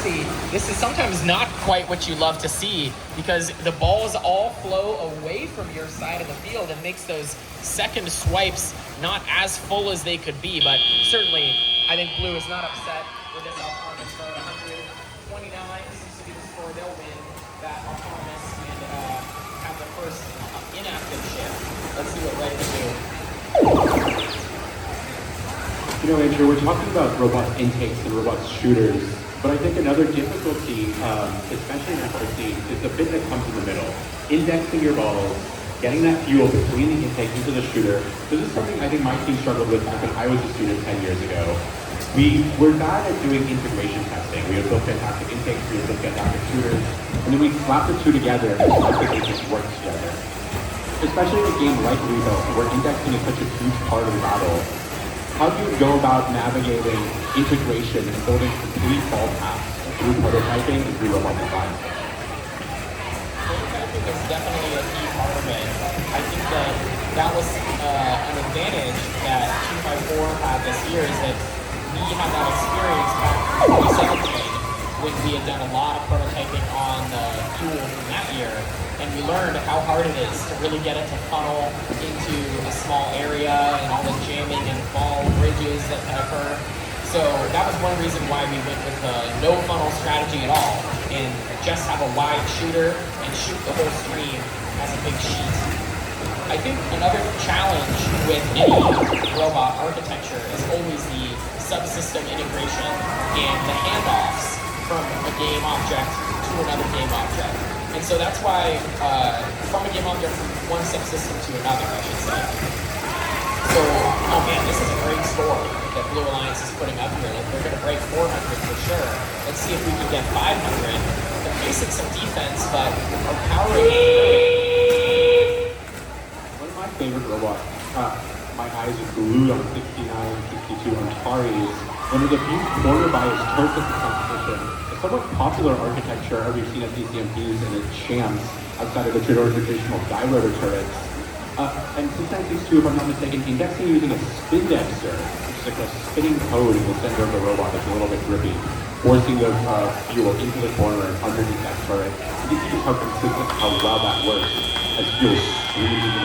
honesty, this is sometimes not quite what you love to see because the balls all flow away from your side of the field and makes those second swipes not as full as they could be. But certainly, I think Blue is not upset with this autonomous score at 129 seems to be the score. They'll win that autonomous and have the first inactive shift. Let's see what Red can do. You know, Andrew, we're talking about robot intakes and robot shooters, but I think another difficulty, especially in FRC, is the bit that comes in the middle. Indexing your balls, getting that fuel between the intake into the shooter. This is something I think my team struggled with when I was a student 10 years ago. We were bad at doing integration testing. We would build fantastic intakes, we would build fantastic shooters, and then we slap the two together and the just work together. Especially in a game like Revo, where indexing is such a huge part of the battle. How do you go about navigating integration and building complete ball paths through prototyping and through robot design? Prototyping is definitely a key part of it. I think that was an advantage that 254 had this year is that we had that experience back in 2017 when we had done a lot of prototyping on the fuel from that year. And we learned how hard it is to really get it to funnel into a small area and all the jamming and fall bridges that can occur. So that was one reason why we went with the no funnel strategy at all and just have a wide shooter and shoot the whole stream as a big sheet. I think another challenge with any robot architecture is always the subsystem integration and the handoffs from a game object to another game object. And so that's why, from a game object from one subsystem to another, I should say. So, oh man, this is a great score that Blue Alliance is putting up here. Like, they're going to break 400 for sure. Let's see if we can get 500. They're facing some defense, but are powering. One of my favorite robots, my eyes are glued on 69, 62 on Atari's. One of the few corner bias turrets of the competition. Somewhat popular architecture we've seen at DCMPs and at champs outside of the traditional die rotor turrets. And 692, if I'm not mistaken, indexing using a spindexer, which is like a spinning code in the center of the robot that's a little bit grippy, forcing the fuel into the corner and underneath that turret. You can see just how consistent, how well that works as fuel streams into the